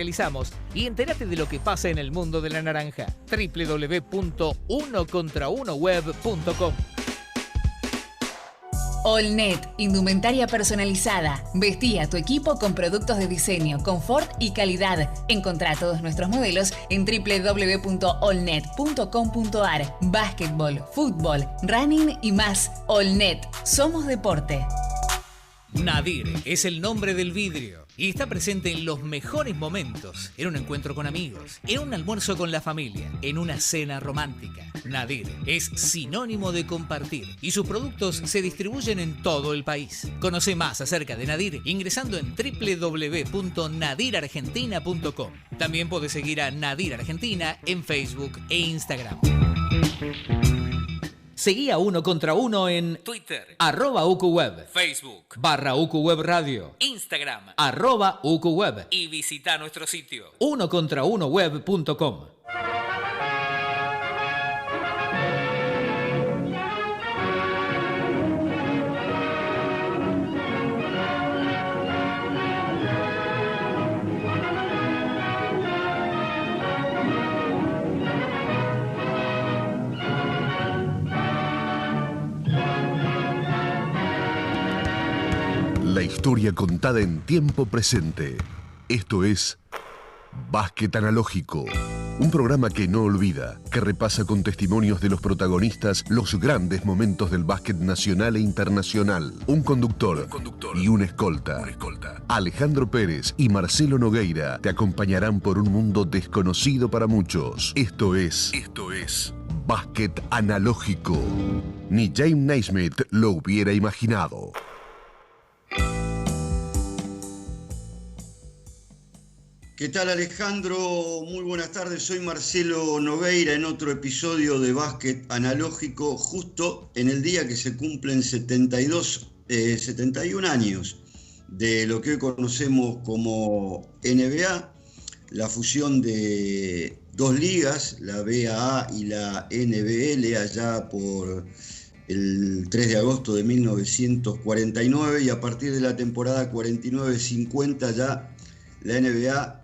Realizamos y entérate de lo que pasa en el mundo de la naranja. www.unocontraunoweb.com. Allnet, indumentaria personalizada. Vestí a tu equipo con productos de diseño, confort y calidad. Encontrá todos nuestros modelos en www.allnet.com.ar. Básquetbol, fútbol, running y más. Allnet, somos deporte. Nadir es el nombre del vidrio y está presente en los mejores momentos, en un encuentro con amigos, en un almuerzo con la familia, en una cena romántica. Nadir es sinónimo de compartir y sus productos se distribuyen en todo el país. Conoce más acerca de Nadir ingresando en www.nadirargentina.com. También puedes seguir a Nadir Argentina en Facebook e Instagram. Seguí a Uno Contra Uno en Twitter, @UQWeb, Facebook, /UQWeb Radio, Instagram, @UQWeb y visita nuestro sitio, unocontraunoweb.com. La historia contada en tiempo presente. Esto es Básquet Analógico, un programa que no olvida, que repasa con testimonios de los protagonistas los grandes momentos del básquet nacional e internacional. Un conductor y un escolta. Alejandro Pérez y Marcelo Nogueira te acompañarán por un mundo desconocido para muchos. Esto es Básquet Analógico. Ni James Naismith lo hubiera imaginado. ¿Qué tal, Alejandro? Muy buenas tardes, soy Marcelo Nogueira en otro episodio de Básquet Analógico, justo en el día que se cumplen 71 años de lo que hoy conocemos como NBA, la fusión de dos ligas, la BAA y la NBL, allá por el 3 de agosto de 1949, y a partir de la temporada 49-50 ya la NBA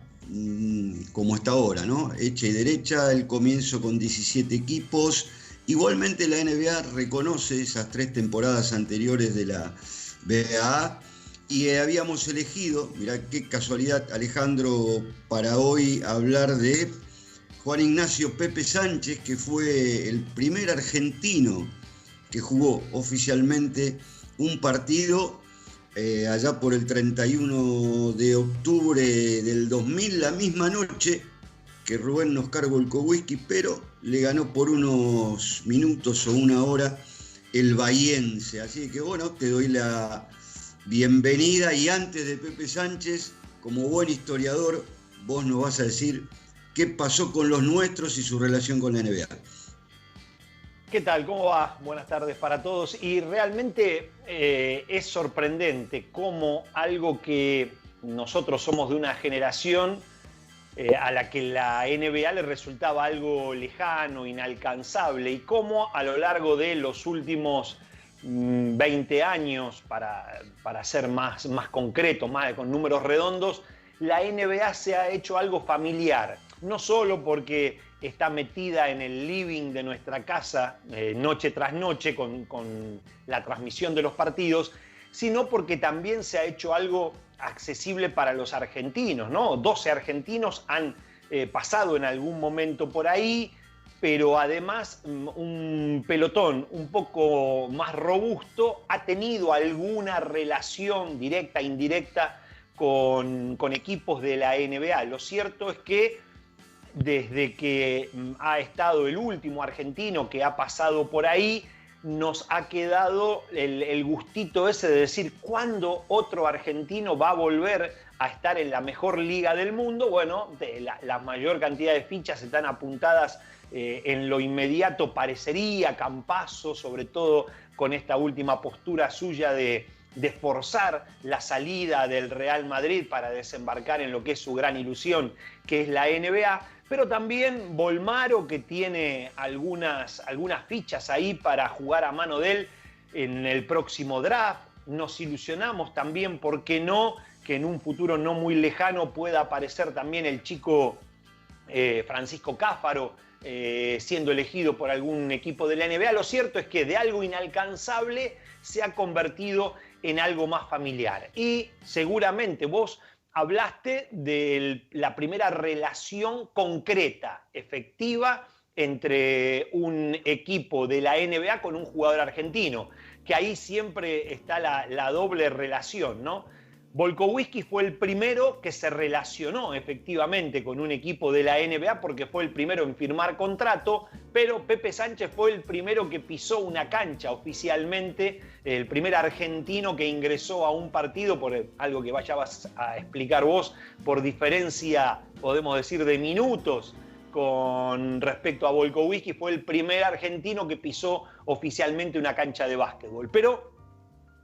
como está ahora, ¿no? Hecha y derecha, el comienzo con 17 equipos. Igualmente la NBA reconoce esas 3 temporadas anteriores de la BAA y habíamos elegido, mirá qué casualidad, Alejandro, para hoy hablar de Juan Ignacio Pepe Sánchez, que fue el primer argentino que jugó oficialmente un partido allá por el 31 de octubre del 2000, la misma noche que Rubén nos cargó el Cowiski, pero le ganó por unos minutos o una hora el bahiense. Así que bueno, te doy la bienvenida, y antes de Pepe Sánchez, como buen historiador, vos nos vas a decir qué pasó con los nuestros y su relación con la NBA. ¿Qué tal? ¿Cómo va? Buenas tardes para todos. Y realmente es sorprendente cómo algo que nosotros somos de una generación a la que la NBA le resultaba algo lejano, inalcanzable, y cómo a lo largo de los últimos 20 años, para ser más concreto, más con números redondos, la NBA se ha hecho algo familiar. No solo porque está metida en el living de nuestra casa noche tras noche con la transmisión de los partidos, sino porque también se ha hecho algo accesible para los argentinos, ¿no? 12 argentinos han pasado en algún momento por ahí, pero además un pelotón un poco más robusto ha tenido alguna relación directa e indirecta con equipos de la NBA. Lo cierto es que desde que ha estado el último argentino que ha pasado por ahí, nos ha quedado el gustito ese de decir, ¿cuándo otro argentino va a volver a estar en la mejor liga del mundo? Bueno, la mayor cantidad de fichas están apuntadas en lo inmediato, parecería Campazzo, sobre todo con esta última postura suya de forzar la salida del Real Madrid para desembarcar en lo que es su gran ilusión, que es la NBA, pero también Bolmaro, que tiene algunas fichas ahí para jugar a mano de él en el próximo draft. Nos ilusionamos también, ¿por qué no?, que en un futuro no muy lejano pueda aparecer también el chico Francisco Cáfaro, siendo elegido por algún equipo de la NBA. Lo cierto es que de algo inalcanzable se ha convertido en algo más familiar. Y seguramente vos hablaste de la primera relación concreta, efectiva, entre un equipo de la NBA con un jugador argentino, que ahí siempre está la doble relación, ¿no? Volkowiski fue el primero que se relacionó efectivamente con un equipo de la NBA porque fue el primero en firmar contrato, pero Pepe Sánchez fue el primero que pisó una cancha oficialmente, el primer argentino que ingresó a un partido, por algo que vayas a explicar vos, por diferencia, podemos decir, de minutos con respecto a Volkowiski, fue el primer argentino que pisó oficialmente una cancha de básquetbol. Pero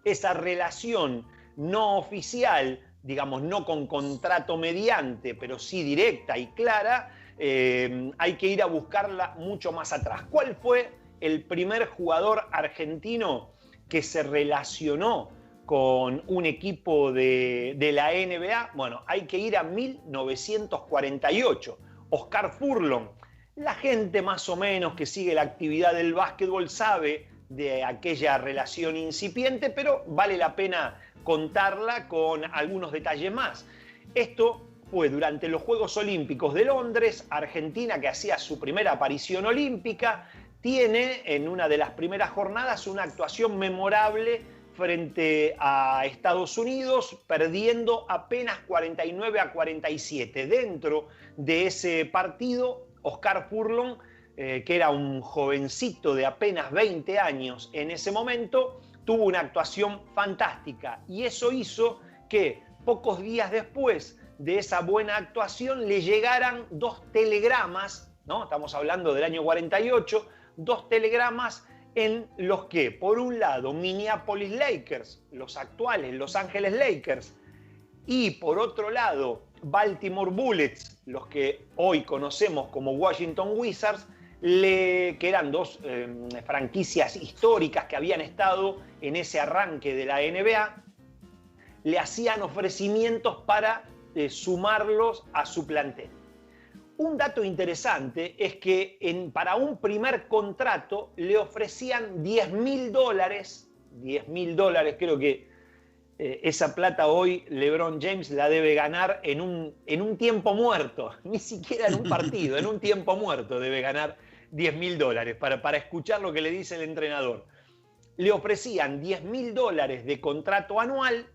esa relación no oficial, digamos, no con contrato mediante, pero sí directa y clara, hay que ir a buscarla mucho más atrás. ¿Cuál fue el primer jugador argentino que se relacionó con un equipo de la NBA? Bueno, hay que ir a 1948, Oscar Furlong. La gente más o menos que sigue la actividad del básquetbol sabe de aquella relación incipiente, pero vale la pena contarla con algunos detalles más. Esto fue durante los Juegos Olímpicos de Londres. Argentina, que hacía su primera aparición olímpica, tiene en una de las primeras jornadas una actuación memorable frente a Estados Unidos, perdiendo apenas 49-47. Dentro de ese partido, Oscar Furlong, que era un jovencito de apenas 20 años en ese momento, tuvo una actuación fantástica, y eso hizo que pocos días después de esa buena actuación le llegaran 2 telegramas, ¿no? Estamos hablando del año 48, 2 telegramas en los que, por un lado, Minneapolis Lakers, los actuales Los Ángeles Lakers, y por otro lado, Baltimore Bullets, los que hoy conocemos como Washington Wizards, que eran 2 franquicias históricas que habían estado en ese arranque de la NBA, le hacían ofrecimientos para sumarlos a su plantel. Un dato interesante es que para un primer contrato le ofrecían $10.000, creo que esa plata hoy LeBron James la debe ganar en un tiempo muerto, ni siquiera en un partido, en un tiempo muerto debe ganar $10.000 para escuchar lo que le dice el entrenador. Le ofrecían $10.000 de contrato anual,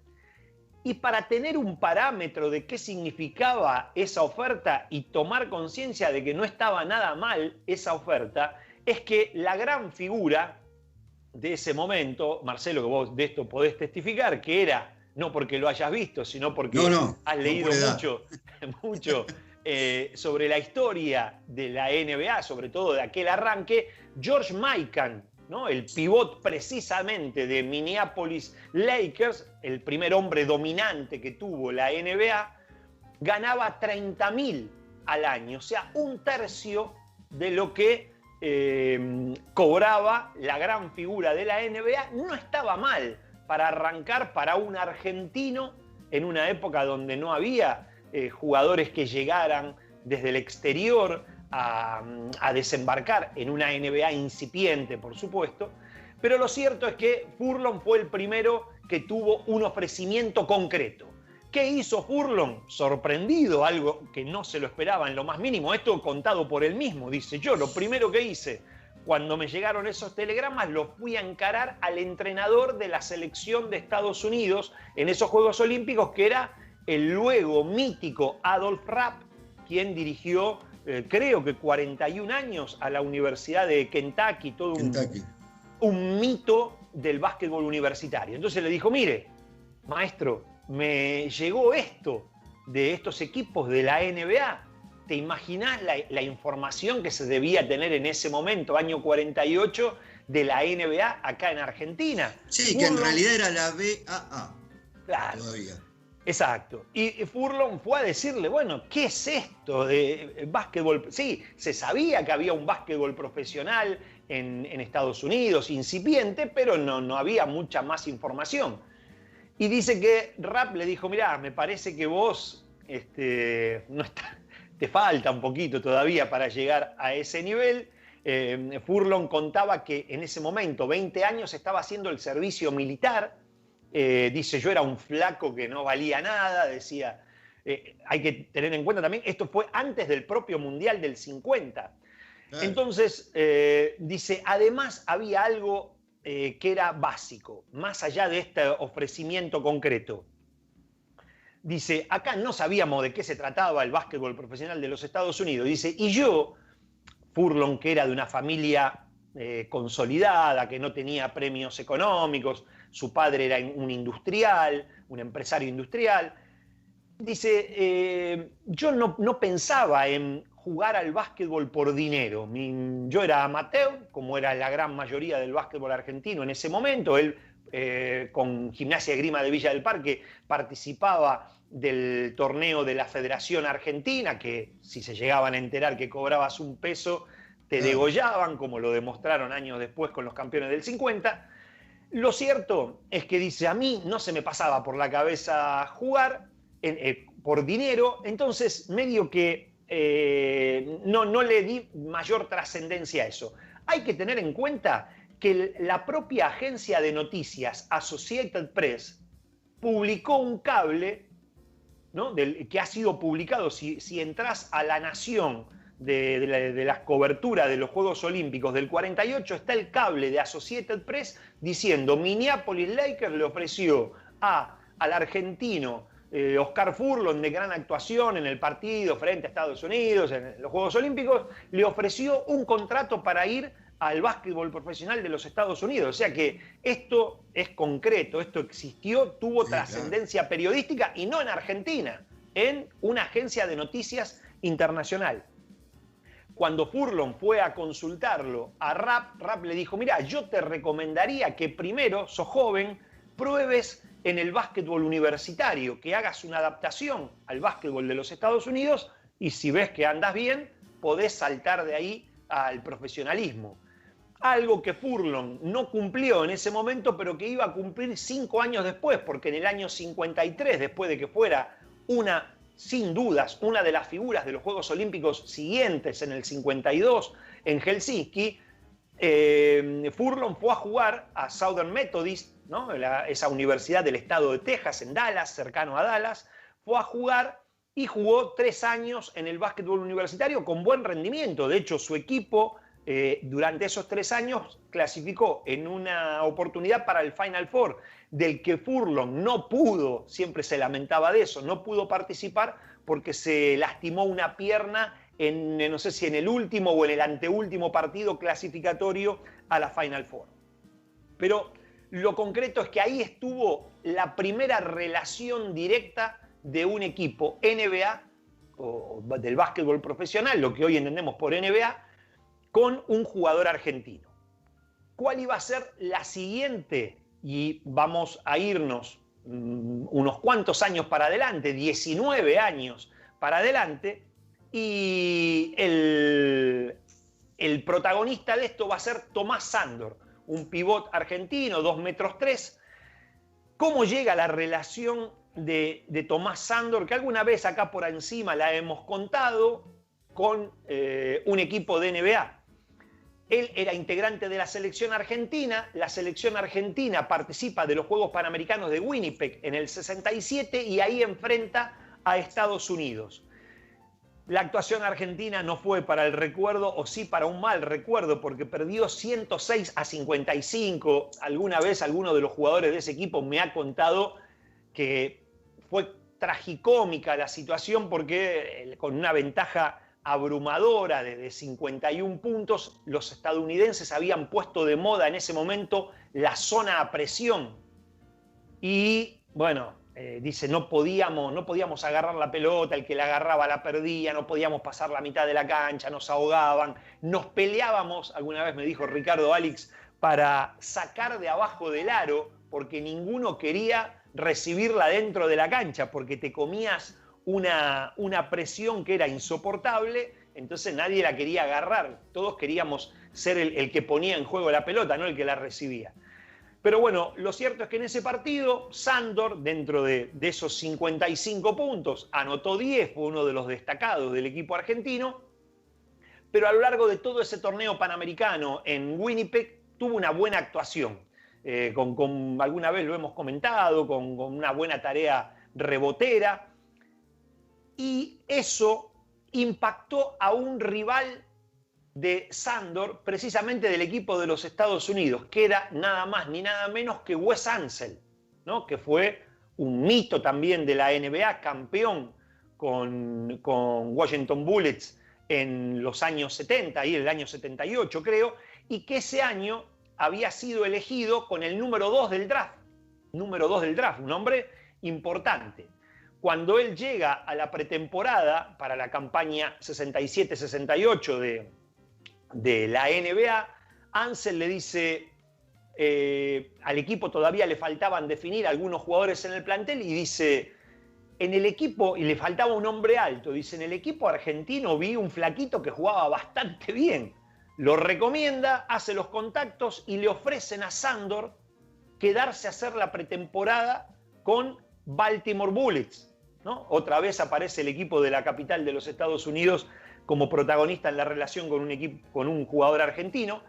y para tener un parámetro de qué significaba esa oferta y tomar conciencia de que no estaba nada mal esa oferta, es que la gran figura de ese momento, Marcelo, que vos de esto podés testificar, que era, no porque lo hayas visto, sino porque has leído mucho sobre la historia de la NBA, sobre todo de aquel arranque, George Mikan, ¿no? El pivot precisamente de Minneapolis Lakers, el primer hombre dominante que tuvo la NBA, ganaba $30.000 al año, o sea, 1/3 de lo que cobraba la gran figura de la NBA. No estaba mal para arrancar para un argentino en una época donde no había jugadores que llegaran desde el exterior a desembarcar en una NBA incipiente, por supuesto. Pero lo cierto es que Furlong fue el primero que tuvo un ofrecimiento concreto. ¿Qué hizo Furlong? Sorprendido, algo que no se lo esperaba en lo más mínimo. Esto contado por él mismo. Dice: yo lo primero que hice cuando me llegaron esos telegramas, lo fui a encarar al entrenador de la selección de Estados Unidos en esos Juegos Olímpicos, que era el luego mítico Adolph Rupp, quien dirigió creo que 41 años a la Universidad de Kentucky, todo un mito del básquetbol universitario. Entonces le dijo: mire, maestro, me llegó esto de estos equipos de la NBA. ¿Te imaginás la información que se debía tener en ese momento, año 48, de la NBA acá en Argentina? Sí, que en realidad era la BAA. Claro. Todavía. Exacto. Y Furlong fue a decirle: bueno, ¿qué es esto de básquetbol? Sí, se sabía que había un básquetbol profesional en Estados Unidos, incipiente, pero no había mucha más información. Y dice que Rapp le dijo, mirá, me parece que vos no te falta un poquito todavía para llegar a ese nivel. Furlong contaba que en ese momento, 20 años, estaba haciendo el servicio militar. Dice, yo era un flaco que no valía nada, decía, hay que tener en cuenta también, esto fue antes del propio Mundial del 50. Claro. Entonces, dice, además había algo que era básico, más allá de este ofrecimiento concreto. Dice, acá no sabíamos de qué se trataba el básquetbol profesional de los Estados Unidos. Dice, y yo, Furlong, que era de una familia consolidada, que no tenía premios económicos, su padre era un industrial, un empresario industrial, dice, yo no pensaba en jugar al básquetbol por dinero. Yo era amateur, como era la gran mayoría del básquetbol argentino en ese momento. Él, con Gimnasia de Esgrima de Villa del Parque, participaba del torneo de la Federación Argentina, que si se llegaban a enterar que cobrabas un peso, te degollaban, como lo demostraron años después con los campeones del 50. Lo cierto es que dice, a mí no se me pasaba por la cabeza jugar por dinero, entonces medio que no le di mayor trascendencia a eso. Hay que tener en cuenta que la propia agencia de noticias Associated Press publicó un cable, ¿no?, que ha sido publicado, si entras a La Nación de la cobertura de los Juegos Olímpicos del 48, está el cable de Associated Press diciendo, Minneapolis Lakers le ofreció al argentino Oscar Furlong, de gran actuación en el partido frente a Estados Unidos, en los Juegos Olímpicos, le ofreció un contrato para ir al básquetbol profesional de los Estados Unidos. O sea que esto es concreto, esto existió, tuvo trascendencia periodística, y no en Argentina, en una agencia de noticias internacional. Cuando Furlong fue a consultarlo a Rapp le dijo, mirá, yo te recomendaría que primero, sos joven, pruebes en el básquetbol universitario, que hagas una adaptación al básquetbol de los Estados Unidos, y si ves que andas bien, podés saltar de ahí al profesionalismo. Algo que Furlong no cumplió en ese momento, pero que iba a cumplir 5 años después, porque en el año 53, después de que fuera sin dudas, una de las figuras de los Juegos Olímpicos siguientes, en el 52, en Helsinki, Furlong fue a jugar a Southern Methodist, ¿no?, esa universidad del estado de Texas, en Dallas, cercano a Dallas. Fue a jugar y jugó 3 años en el básquetbol universitario con buen rendimiento. De hecho, su equipo durante esos 3 años clasificó en una oportunidad para el Final Four, del que Furlong no pudo, siempre se lamentaba de eso, no pudo participar porque se lastimó una pierna no sé si en el último o en el anteúltimo partido clasificatorio a la Final Four. Pero lo concreto es que ahí estuvo la primera relación directa de un equipo NBA, o del básquetbol profesional, lo que hoy entendemos por NBA, con un jugador argentino. ¿Cuál iba a ser la siguiente? Y vamos a irnos unos cuantos años para adelante, 19 años para adelante, y el protagonista de esto va a ser Tomás Sandor, un pivot argentino, 2,3 metros. ¿Cómo llega la relación de Tomás Sandor, que alguna vez acá por encima la hemos contado, con un equipo de NBA? Él era integrante de la selección argentina participa de los Juegos Panamericanos de Winnipeg en el 67 y ahí enfrenta a Estados Unidos. La actuación argentina no fue para el recuerdo, o sí para un mal recuerdo, porque perdió 106-55. Alguna vez alguno de los jugadores de ese equipo me ha contado que fue tragicómica la situación, porque con una ventaja abrumadora de 51 puntos, los estadounidenses habían puesto de moda en ese momento la zona a presión. Y bueno, dice, no podíamos agarrar la pelota, el que la agarraba la perdía, no podíamos pasar la mitad de la cancha, nos ahogaban, nos peleábamos, alguna vez me dijo Ricardo Alix, para sacar de abajo del aro, porque ninguno quería recibirla dentro de la cancha, porque te comías una presión que era insoportable, entonces nadie la quería agarrar, todos queríamos ser el que ponía en juego la pelota, no el que la recibía. Pero bueno, lo cierto es que en ese partido, Sándor, dentro de esos 55 puntos, anotó 10, fue uno de los destacados del equipo argentino, pero a lo largo de todo ese torneo panamericano en Winnipeg tuvo una buena actuación. Alguna vez lo hemos comentado, con una buena tarea rebotera, y eso impactó a un rival de Sándor, precisamente del equipo de los Estados Unidos, que era nada más ni nada menos que Wes Unseld, ¿no? Que fue un mito también de la NBA, campeón con Washington Bullets en los años 70, ahí el año 78 creo, y que ese año había sido elegido con el número 2 del draft. Número 2 del draft, un hombre importante. Cuando él llega a la pretemporada para la campaña 67-68 de la NBA, Unseld le dice al equipo, todavía le faltaban definir algunos jugadores en el plantel, y dice, en el equipo, y le faltaba un hombre alto, dice, en el equipo argentino vi un flaquito que jugaba bastante bien. Lo recomienda, hace los contactos y le ofrecen a Sándor quedarse a hacer la pretemporada con Baltimore Bullets, ¿no? Otra vez aparece el equipo de la capital de los Estados Unidos como protagonista en la relación con un jugador argentino.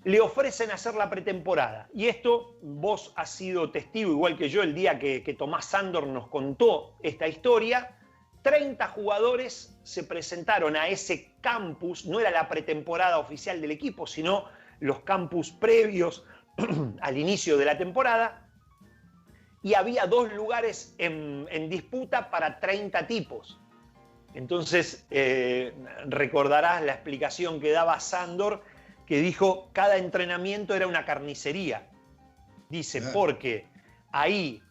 Le ofrecen hacer la pretemporada. Y esto, vos has sido testigo, igual que yo, el día que Tomás Sándor nos contó esta historia. 30 jugadores se presentaron a ese campus, no era la pretemporada oficial del equipo, sino los campus previos al inicio de la temporada, y había 2 lugares en disputa para 30 tipos. Entonces, recordarás la explicación que daba Sándor, que dijo, cada entrenamiento era una carnicería. Dice, porque ahí,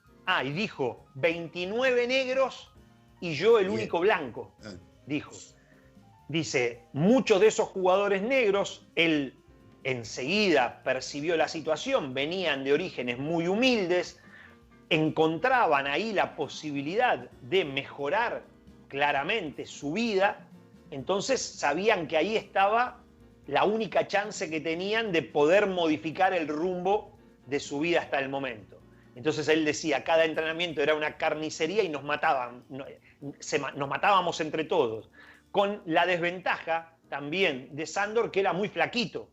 y dijo, 29 negros y yo el único blanco, dijo. Dice, muchos de esos jugadores negros, él enseguida percibió la situación, venían de orígenes muy humildes, encontraban ahí la posibilidad de mejorar claramente su vida, entonces sabían que ahí estaba la única chance que tenían de poder modificar el rumbo de su vida hasta el momento. Entonces él decía, cada entrenamiento era una carnicería y nos matábamos entre todos, con la desventaja también de Sándor, que era muy flaquito.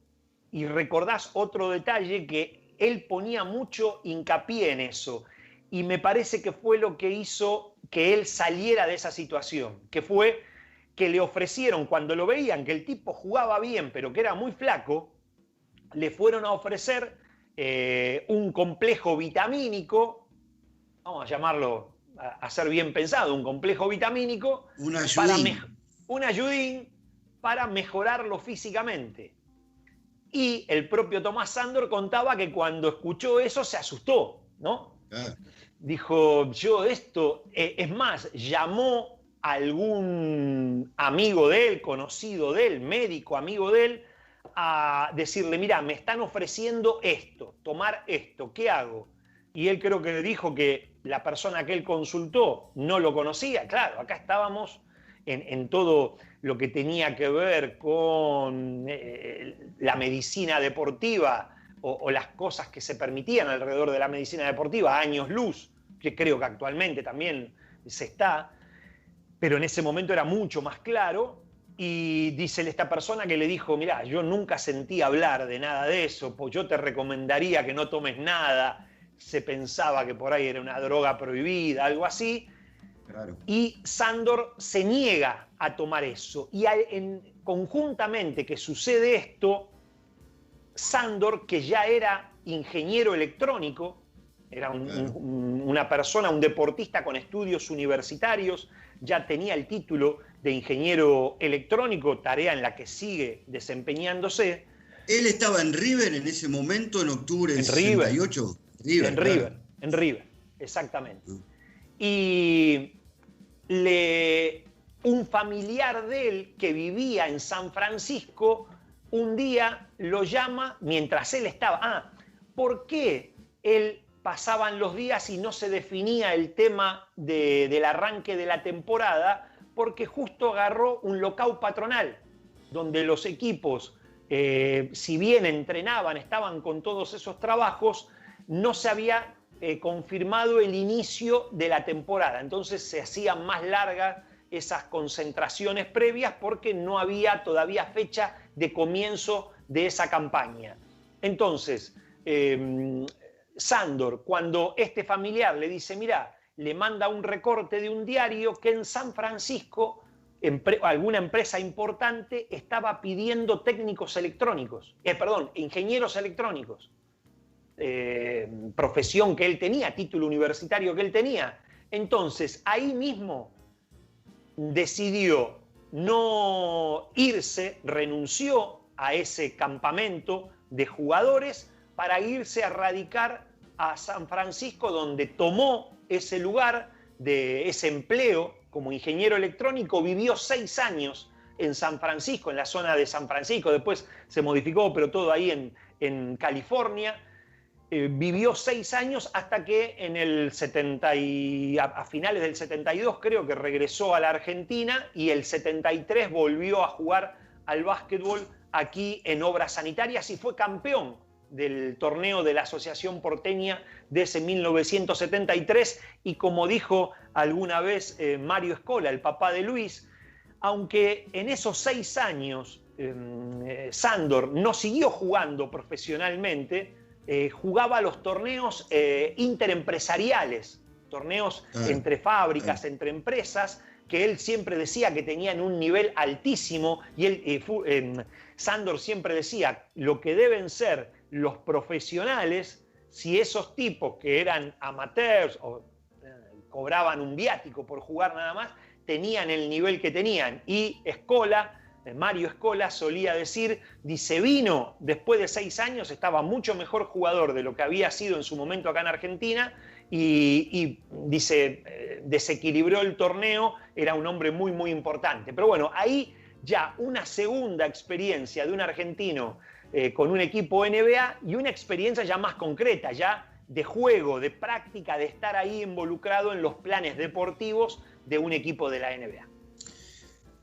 Y recordás otro detalle, que él ponía mucho hincapié en eso, y me parece que fue lo que hizo que él saliera de esa situación, que fue que le ofrecieron, cuando lo veían que el tipo jugaba bien, pero que era muy flaco, le fueron a ofrecer un complejo vitamínico, vamos a llamarlo, a ser bien pensado, un complejo vitamínico, un ayudín para mejorarlo físicamente. Y el propio Tomás Sándor contaba que cuando escuchó eso se asustó, ¿no? Dijo, yo esto, es más, llamó a algún amigo de él, conocido de él, médico amigo de él, a decirle, mira, me están ofreciendo esto, tomar esto, ¿qué hago? Y él creo que le dijo que la persona que él consultó no lo conocía. Claro, acá estábamos en todo lo que tenía que ver con la medicina deportiva o las cosas que se permitían alrededor de la medicina deportiva, años luz, que creo que actualmente también se está, pero en ese momento era mucho más claro. Y dice esta persona que le dijo, mirá, yo nunca sentí hablar de nada de eso, pues yo te recomendaría que no tomes nada. Se pensaba que por ahí era una droga prohibida, algo así. Claro. Y Sándor se niega a tomar eso. Y conjuntamente que sucede esto, Sándor, que ya era ingeniero electrónico, era una persona, un deportista con estudios universitarios, ya tenía el título de ingeniero electrónico, tarea en la que sigue desempeñándose. Él estaba en River en ese momento, en octubre del 68. En River, exactamente. Y un familiar de él que vivía en San Francisco, un día lo llama mientras él estaba. ¿Por qué él pasaban los días y no se definía el tema del arranque de la temporada? Porque justo agarró un lockout patronal, donde los equipos, si bien entrenaban, estaban con todos esos trabajos, no se había confirmado el inicio de la temporada. Entonces se hacían más largas esas concentraciones previas porque no había todavía fecha de comienzo de esa campaña. Entonces, Sándor, cuando este familiar le dice, mira, le manda un recorte de un diario que en San Francisco alguna empresa importante estaba pidiendo técnicos electrónicos, ingenieros electrónicos, profesión que él tenía, título universitario que él tenía. Entonces, ahí mismo decidió no irse, renunció a ese campamento de jugadores para irse a radicar a San Francisco, donde tomó ese lugar de ese empleo como ingeniero electrónico. Vivió 6 años en San Francisco, en la zona de San Francisco, después se modificó, pero todo ahí en California. Vivió 6 años hasta que en el 70 a finales del 72 creo que regresó a la Argentina, y el 73 volvió a jugar al básquetbol aquí en Obras Sanitarias y fue campeón del torneo de la Asociación Porteña de ese 1973. Y como dijo alguna vez Mario Escola, el papá de Luis, aunque en esos 6 años Sándor no siguió jugando profesionalmente, jugaba los torneos interempresariales, torneos entre fábricas, entre empresas, que él siempre decía que tenían un nivel altísimo, y Sándor siempre decía, lo que deben ser los profesionales, si esos tipos que eran amateurs o cobraban un viático por jugar nada más, tenían el nivel que tenían. Y Mario Escola solía decir, dice, vino después de 6 años, estaba mucho mejor jugador de lo que había sido en su momento acá en Argentina, y dice, desequilibró el torneo, era un hombre muy, muy importante. Pero bueno, ahí ya una segunda experiencia de un argentino con un equipo NBA, y una experiencia ya más concreta, ya de juego, de práctica, de estar ahí involucrado en los planes deportivos de un equipo de la NBA.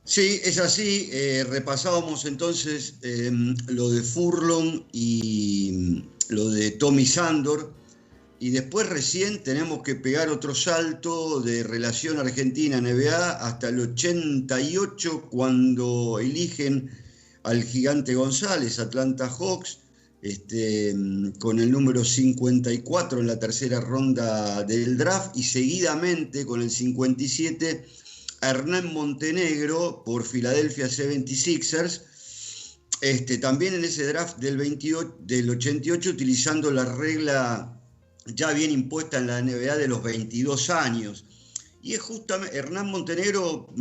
Sí, es así. Repasábamos entonces lo de Furlong y lo de Tommy Sándor, y después recién tenemos que pegar otro salto de relación Argentina-NBA hasta el 88, cuando eligen al Gigante González, Atlanta Hawks, con el número 54 en la tercera ronda del draft, y seguidamente con el 57 a Hernán Montenegro por Philadelphia 76ers, también en ese draft del 88, utilizando la regla ya bien impuesta en la NBA de los 22 años. Y es justamente Hernán Montenegro,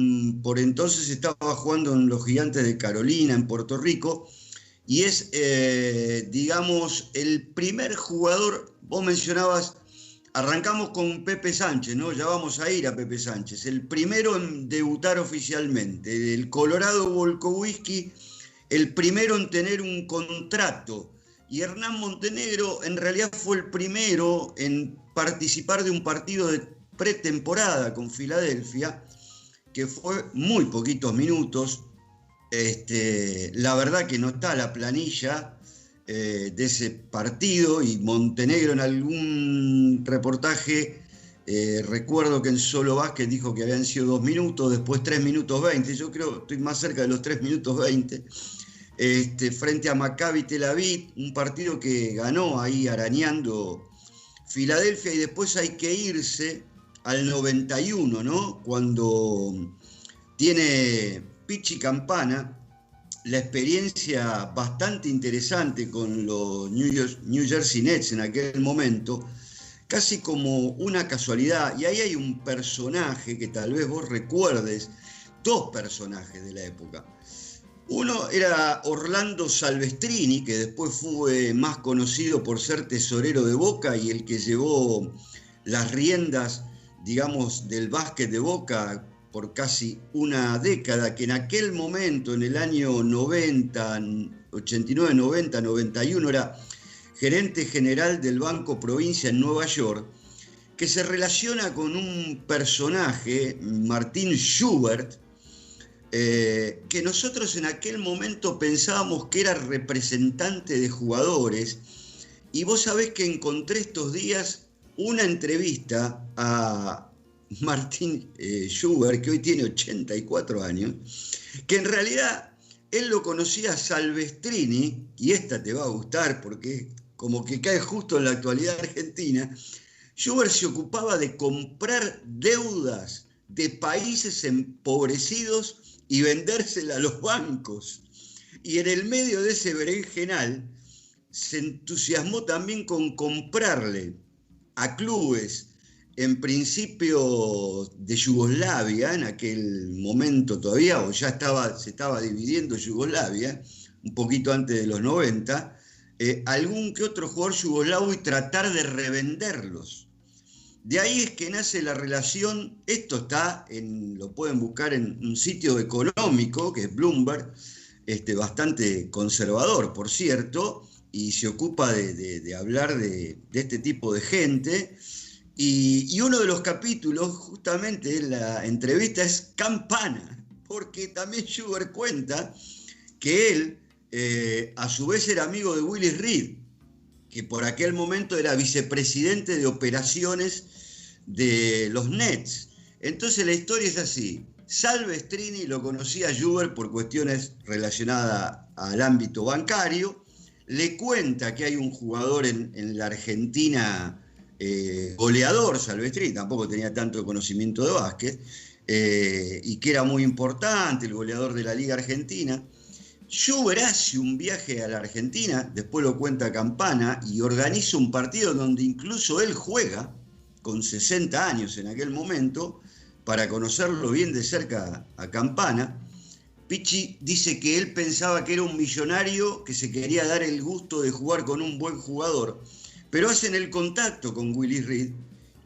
por entonces estaba jugando en los Gigantes de Carolina, en Puerto Rico, y es, digamos, el primer jugador. Vos mencionabas, arrancamos con Pepe Sánchez, ¿no? Ya vamos a ir a Pepe Sánchez, el primero en debutar oficialmente, el Colorado Volkowiski, el primero en tener un contrato. Y Hernán Montenegro en realidad fue el primero en participar de un partido de pretemporada con Filadelfia, que fue muy poquitos minutos. La verdad que no está la planilla de ese partido, y Montenegro en algún reportaje, recuerdo que en Solo Básquet dijo que habían sido 2 minutos, después 3 minutos 20, yo creo que estoy más cerca de los 3 minutos 20, frente a Maccabi Tel Aviv, un partido que ganó ahí arañando Filadelfia. Y después hay que irse al 91, ¿no? Cuando tiene Pichi Campana la experiencia bastante interesante con los New Jersey Nets en aquel momento, casi como una casualidad. Y ahí hay un personaje que tal vez vos recuerdes, 2 personajes de la época. Uno era Orlando Salvestrini, que después fue más conocido por ser tesorero de Boca y el que llevó las riendas, digamos, del básquet de Boca por casi una década, que en aquel momento, en el año 90, 89, 90, 91, era gerente general del Banco Provincia en Nueva York, que se relaciona con un personaje, Martin Schubert, que nosotros en aquel momento pensábamos que era representante de jugadores, Y vos sabés que encontré estos días una entrevista a Martin Schubert, que hoy tiene 84 años, que en realidad él lo conocía a Salvestrini, y esta te va a gustar porque como que cae justo en la actualidad argentina. Schubert se ocupaba de comprar deudas de países empobrecidos y vendérselas a los bancos. Y en el medio de ese berenjenal se entusiasmó también con comprarle a clubes, en principio de Yugoslavia, en aquel momento todavía, o ya se estaba dividiendo Yugoslavia, un poquito antes de los 90, algún que otro jugador yugoslavo y tratar de revenderlos. De ahí es que nace la relación. Esto lo pueden buscar en un sitio económico, que es Bloomberg, bastante conservador, por cierto, y se ocupa de hablar de este tipo de gente. Y uno de los capítulos, justamente en la entrevista, es Campana, porque también Schubert cuenta que él, a su vez, era amigo de Willis Reed, que por aquel momento era vicepresidente de operaciones de los Nets. Entonces la historia es así: Salvestrini lo conocía a Schubert por cuestiones relacionadas al ámbito bancario, le cuenta que hay un jugador en la Argentina, goleador, Salvestrini, tampoco tenía tanto conocimiento de básquet, y que era muy importante, el goleador de la Liga Argentina. Schubert hace un viaje a la Argentina, después lo cuenta Campana, y organiza un partido donde incluso él juega, con 60 años en aquel momento, para conocerlo bien de cerca a Campana. Pichi dice que él pensaba que era un millonario que se quería dar el gusto de jugar con un buen jugador, pero hacen el contacto con Willis Reed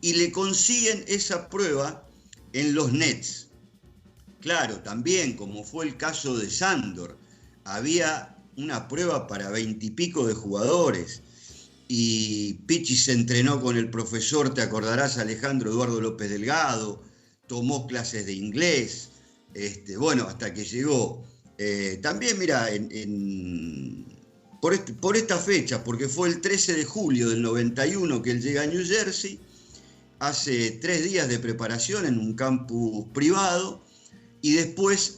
y le consiguen esa prueba en los Nets. Claro, también, como fue el caso de Sándor, había una prueba para 20 y pico de jugadores, y Pichi se entrenó con el profesor, te acordarás, Alejandro Eduardo López Delgado, tomó clases de inglés, bueno, hasta que llegó. También, mira, por esta fecha, porque fue el 13 de julio del 91 que él llega a New Jersey, hace 3 días de preparación en un campus privado, y después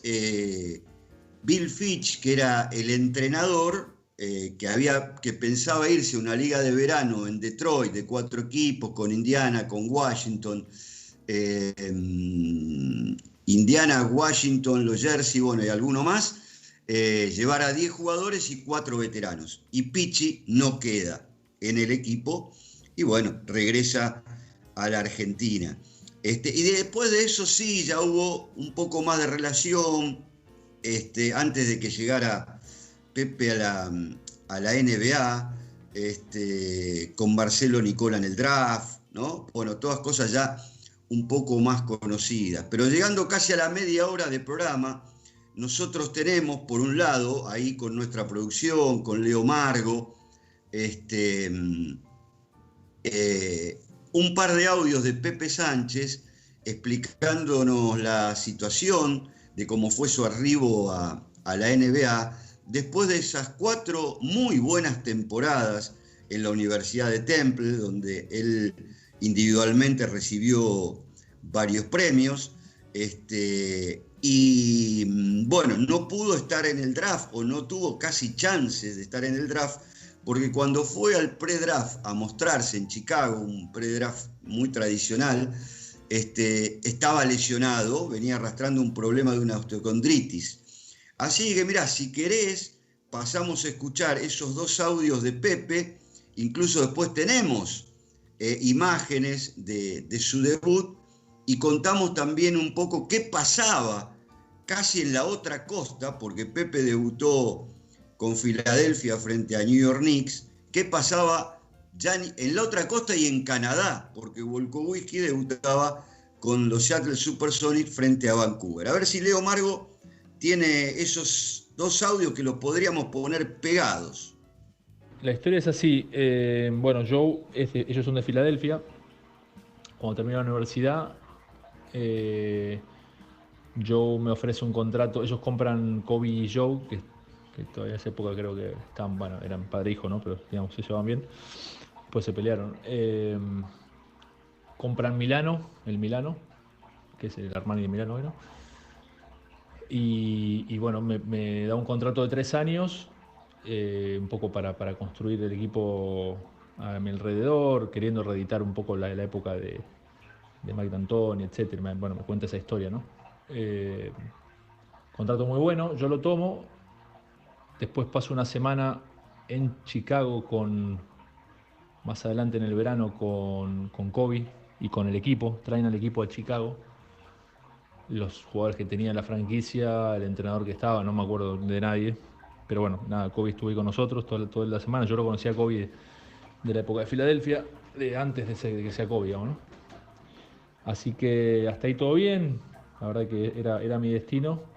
Bill Fitch, que era el entrenador, que pensaba irse a una liga de verano en Detroit de 4 equipos, con Indiana, con Washington, Indiana, Washington, los Jersey, bueno, y alguno más, llevar a 10 jugadores y 4 veteranos. Y Pichi no queda en el equipo y bueno, regresa a la Argentina. Y después de eso sí, ya hubo un poco más de relación, antes de que llegara Pepe a la NBA, con Marcelo Nicola en el draft, ¿no? Bueno, todas cosas ya un poco más conocidas. Pero llegando casi a la media hora de programa, nosotros tenemos, por un lado, ahí con nuestra producción, con Leo Margo, un par de audios de Pepe Sánchez explicándonos la situación de cómo fue su arribo a la NBA después de esas 4 muy buenas temporadas en la Universidad de Temple, donde él individualmente recibió varios premios, y bueno, no pudo estar en el draft, o no tuvo casi chances de estar en el draft, porque cuando fue al pre-draft a mostrarse en Chicago, un pre-draft muy tradicional, estaba lesionado, venía arrastrando un problema de una osteocondritis. Así que mirá, si querés, pasamos a escuchar esos 2 audios de Pepe, incluso después tenemos imágenes de su debut, y contamos también un poco qué pasaba casi en la otra costa, porque Pepe debutó con Filadelfia frente a New York Knicks, qué pasaba ya en la otra costa y en Canadá, porque Volkowski debutaba con los Seattle Supersonics frente a Vancouver. A ver si Leo Margo tiene esos 2 audios que los podríamos poner pegados. La historia es así. Bueno, Joe, ellos son de Filadelfia. Cuando terminé la universidad, Joe me ofrece un contrato. Ellos compran Kobe y Joe, que que todavía en esa época creo que estaban, bueno, eran padre e hijo, ¿no? Pero digamos, se llevaban bien. Después se pelearon. Compran el Milano, que es el Armani de Milano, ¿no? Y bueno, me da un contrato de 3 años, un poco para construir el equipo a mi alrededor, queriendo reeditar un poco la época de Mike D'Antoni, etc. Bueno, me cuenta esa historia, ¿no? Contrato muy bueno, yo lo tomo. Después paso una semana en Chicago más adelante en el verano con Kobe y con el equipo. Traen al equipo a Chicago. Los jugadores que tenía la franquicia, el entrenador que estaba, no me acuerdo de nadie. Pero bueno, nada, Kobe estuvo ahí con nosotros toda la semana. Yo lo conocía a Kobe de la época de Filadelfia, de que sea Kobe, digamos, ¿no? Así que hasta ahí todo bien. La verdad que era mi destino.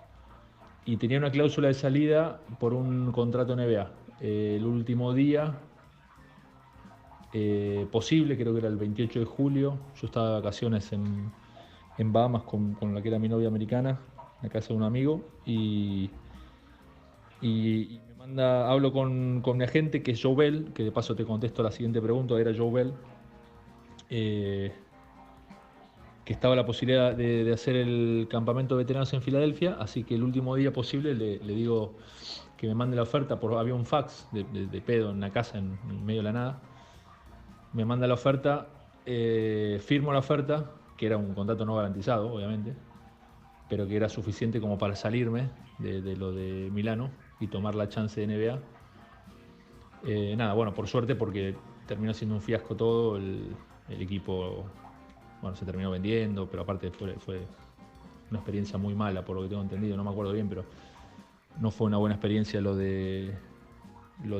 Y tenía una cláusula de salida por un contrato NBA. El último día posible, creo que era el 28 de julio. Yo estaba de vacaciones en Bahamas con la que era mi novia americana, en la casa de un amigo. Y me hablo con mi agente, que es Joe Bell, que de paso te contesto la siguiente pregunta, era Joe Bell. Que estaba la posibilidad de hacer el campamento de veteranos en Filadelfia, así que el último día posible le digo que me mande la oferta, había un fax de pedo en la casa, en medio de la nada. Me manda la oferta, firmo la oferta, que era un contrato no garantizado, obviamente, pero que era suficiente como para salirme de lo de Milano y tomar la chance de NBA. Nada, bueno, por suerte, porque terminó siendo un fiasco todo, el equipo... Bueno, se terminó vendiendo, pero aparte fue una experiencia muy mala, por lo que tengo entendido. No me acuerdo bien, pero no fue una buena experiencia lo de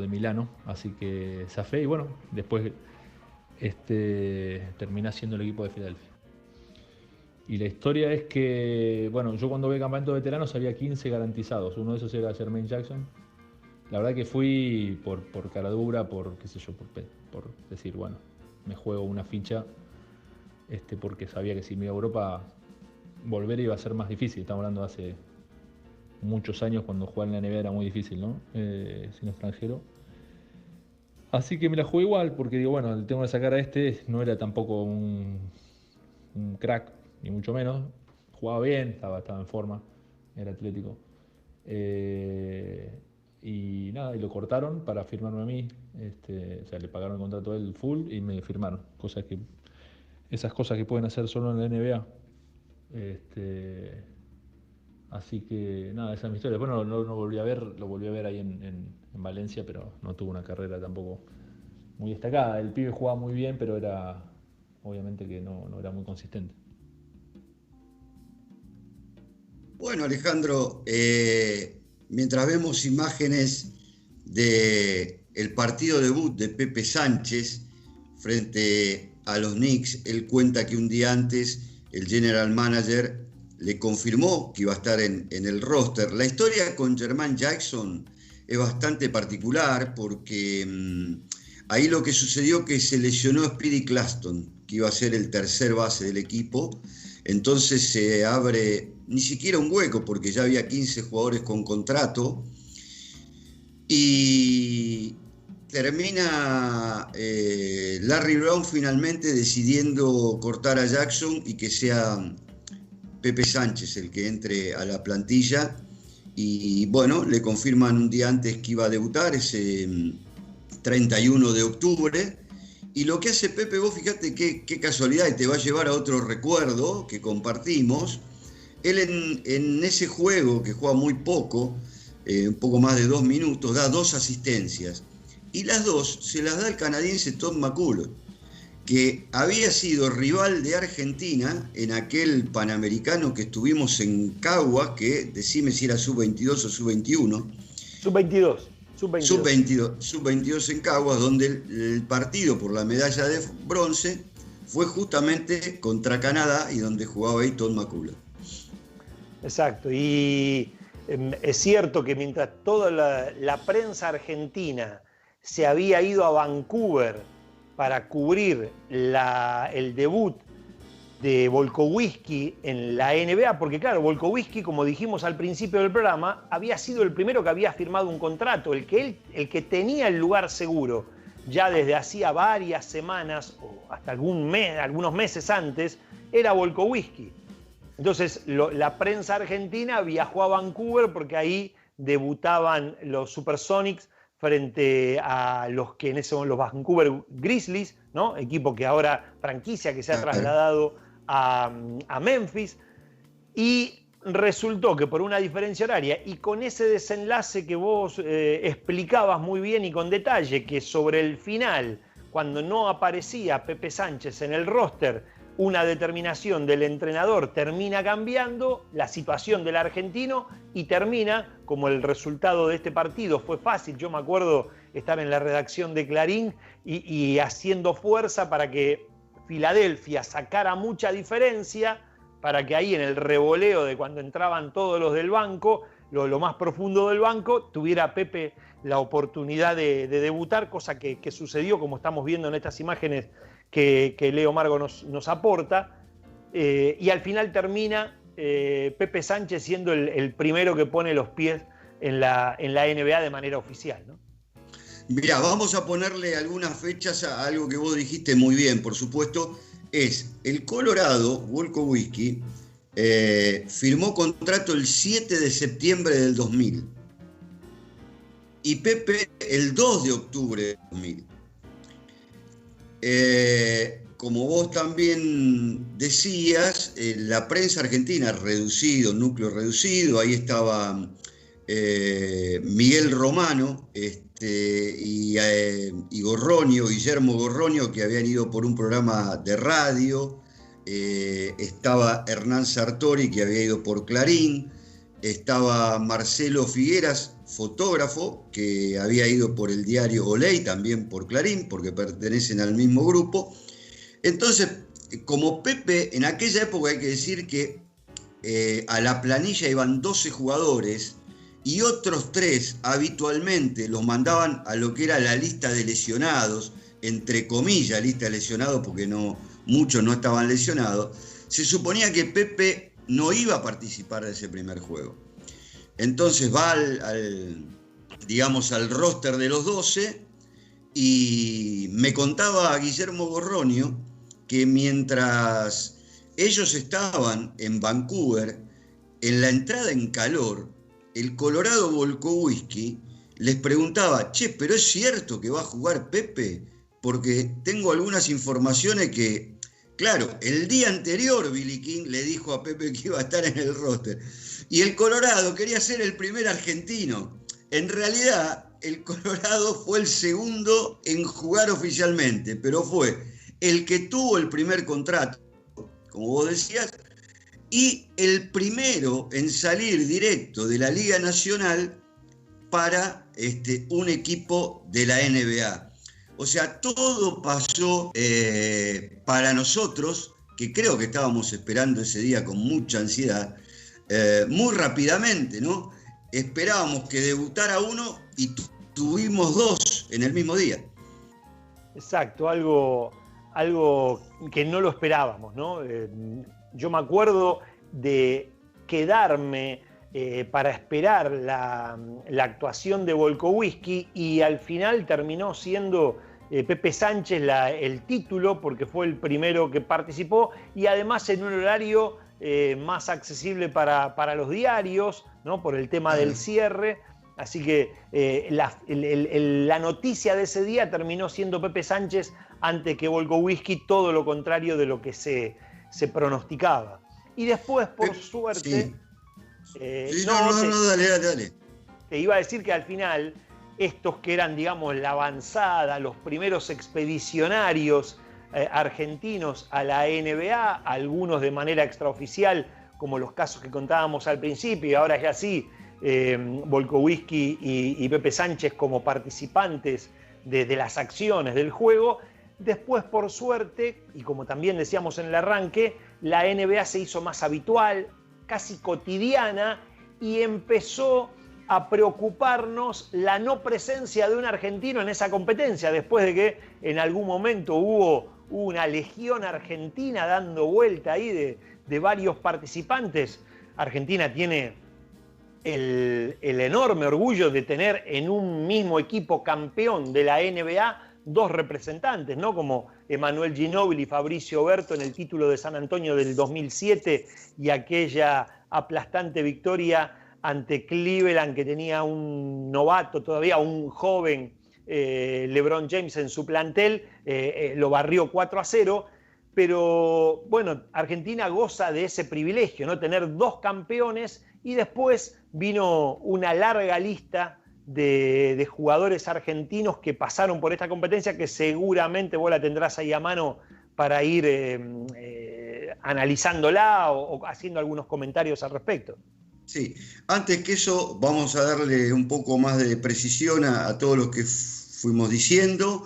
Milano. Así que zafé y bueno, después terminé siendo el equipo de Filadelfia. Y la historia es que, bueno, yo cuando vi el campamento de veteranos había 15 garantizados. Uno de esos era Jermaine Jackson. La verdad que fui por cara dura, por qué sé yo, por decir, bueno, me juego una ficha. Porque sabía que si me iba a Europa volver iba a ser más difícil. Estamos hablando de hace muchos años, cuando jugar en la NBA era muy difícil, ¿no? Sin extranjero. Así que me la jugué igual, porque digo, bueno, el tema de sacar a no era tampoco un crack, ni mucho menos. Jugaba bien, estaba en forma, era atlético. Y nada, y lo cortaron para firmarme a mí. O sea, le pagaron el contrato a él full y me firmaron. Esas cosas que pueden hacer solo en la NBA. Así que nada, esa es mi historia. Después no lo volví a ver, lo volví a ver ahí en Valencia, pero no tuvo una carrera tampoco muy destacada. El pibe jugaba muy bien, pero obviamente que no era muy consistente. Bueno, Alejandro, mientras vemos imágenes del partido debut de Pepe Sánchez frente a los Knicks, él cuenta que un día antes el general manager le confirmó que iba a estar en el roster. La historia con Jermaine Jackson es bastante particular porque ahí lo que sucedió que se lesionó Speedy Claxton, que iba a ser el tercer base del equipo. Entonces se abre ni siquiera un hueco porque ya había 15 jugadores con contrato y termina Larry Brown finalmente decidiendo cortar a Jackson y que sea Pepe Sánchez el que entre a la plantilla. Y bueno, le confirman un día antes que iba a debutar, ese 31 de octubre. Y lo que hace Pepe, vos fíjate qué casualidad, y te va a llevar a otro recuerdo que compartimos. Él en ese juego, que juega muy poco, un poco más de 2 minutos, da 2 asistencias. Y las 2 se las da el canadiense Todd McCullough, que había sido rival de Argentina en aquel Panamericano que estuvimos en Caguas, que decime si era sub-22 o sub-21. Sub-22 en Caguas, donde el partido por la medalla de bronce fue justamente contra Canadá y donde jugaba ahí Todd McCullough. Exacto, y es cierto que mientras toda la prensa argentina se había ido a Vancouver para cubrir el debut de Volkowiski en la NBA, porque claro, Volkowiski, como dijimos al principio del programa, había sido el primero que había firmado un contrato, el que tenía el lugar seguro, ya desde hacía varias semanas o hasta algunos meses antes, era Volkowiski. Entonces la prensa argentina viajó a Vancouver porque ahí debutaban los Supersonics frente a los que en ese momento los Vancouver Grizzlies, ¿no? Equipo que ahora, franquicia que se ha trasladado a Memphis, y resultó que por una diferencia horaria y con ese desenlace que vos explicabas muy bien y con detalle, que sobre el final, cuando no aparecía Pepe Sánchez en el roster, una determinación del entrenador termina cambiando la situación del argentino y termina, como el resultado de este partido fue fácil, yo me acuerdo estar en la redacción de Clarín y haciendo fuerza para que Filadelfia sacara mucha diferencia, para que ahí en el revoleo de cuando entraban todos los del banco, lo más profundo del banco, tuviera Pepe la oportunidad de debutar, cosa que sucedió, como estamos viendo en estas imágenes que Leo Margo nos aporta, y al final termina Pepe Sánchez siendo el primero que pone los pies en la NBA de manera oficial, ¿no? Mirá, vamos a ponerle algunas fechas a algo que vos dijiste muy bien, por supuesto, es el Colorado, Volkowiski, firmó contrato el 7 de septiembre del 2000 y Pepe el 2 de octubre del 2000. Como vos también decías, la prensa argentina reducido, núcleo reducido, ahí estaba Miguel Romano y Gorroño, Guillermo Gorroño, que habían ido por un programa de radio, estaba Hernán Sartori, que había ido por Clarín, estaba Marcelo Figueras, fotógrafo, que había ido por el diario Olé, también por Clarín, porque pertenecen al mismo grupo. Entonces, como Pepe, en aquella época hay que decir que a la planilla iban 12 jugadores y otros 3 habitualmente los mandaban a lo que era la lista de lesionados, entre comillas, lista de lesionados, porque muchos no estaban lesionados. Se suponía que Pepe no iba a participar de ese primer juego. Entonces va al roster de los 12 y me contaba Guillermo Gorroño que mientras ellos estaban en Vancouver, en la entrada en calor, el Colorado Volkowiski les preguntaba, che, ¿pero es cierto que va a jugar Pepe? Porque tengo algunas informaciones que, claro, el día anterior Billy King le dijo a Pepe que iba a estar en el roster. Y el Colorado quería ser el primer argentino. En realidad, el Colorado fue el segundo en jugar oficialmente, pero fue el que tuvo el primer contrato, como vos decías, y el primero en salir directo de la Liga Nacional para un equipo de la NBA. O sea, todo pasó para nosotros, que creo que estábamos esperando ese día con mucha ansiedad, muy rápidamente, ¿no? Esperábamos que debutara uno y tuvimos 2 en el mismo día. Exacto, algo que no lo esperábamos, ¿no? Yo me acuerdo de quedarme para esperar la actuación de Volkowiski y al final terminó siendo Pepe Sánchez el título porque fue el primero que participó y además en un horario más accesible para los diarios, ¿no? Por el tema del cierre. Así que la noticia de ese día terminó siendo Pepe Sánchez antes que Volkowiski, todo lo contrario de lo que se pronosticaba. Y después, por suerte... Sí. Dale. Te iba a decir que al final, estos que eran, digamos, la avanzada, los primeros expedicionarios argentinos a la NBA, algunos de manera extraoficial, como los casos que contábamos al principio, y ahora ya sí, Volkowiski y Pepe Sánchez como participantes de las acciones del juego. Después, por suerte, y como también decíamos en el arranque, la NBA se hizo más habitual, casi cotidiana, y empezó a preocuparnos la no presencia de un argentino en esa competencia, después de que en algún momento hubo hubo una legión argentina dando vuelta ahí de varios participantes. Argentina tiene el enorme orgullo de tener en un mismo equipo campeón de la NBA dos representantes, ¿no? Como Emanuel Ginóbili y Fabricio Oberto en el título de San Antonio del 2007 y aquella aplastante victoria ante Cleveland, que tenía un novato todavía, un joven LeBron James en su plantel, lo barrió 4-0. Pero bueno, Argentina goza de ese privilegio, ¿no? Tener dos campeones, y después vino una larga lista de jugadores argentinos que pasaron por esta competencia, que seguramente vos la tendrás ahí a mano para ir analizándola o haciendo algunos comentarios al respecto. Sí, antes que eso vamos a darle un poco más de precisión a todo lo que fuimos diciendo.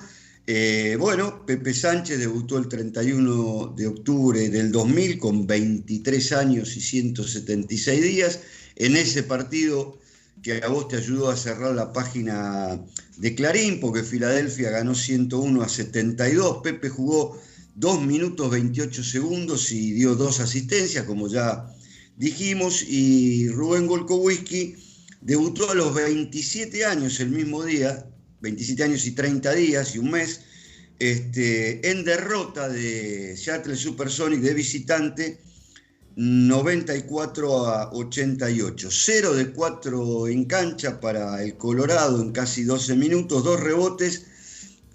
Bueno, Pepe Sánchez debutó el 31 de octubre del 2000 con 23 años y 176 días. En ese partido que a vos te ayudó a cerrar la página de Clarín, porque Filadelfia ganó 101-72. Pepe jugó 2 minutos 28 segundos y dio 2 asistencias, como ya dijimos, y Rubén Golkowski debutó a los 27 años el mismo día, 27 años y 30 días y un mes, en derrota de Seattle Supersonics de visitante, 94-88. 0 de 4 en cancha para el Colorado en casi 12 minutos, 2 rebotes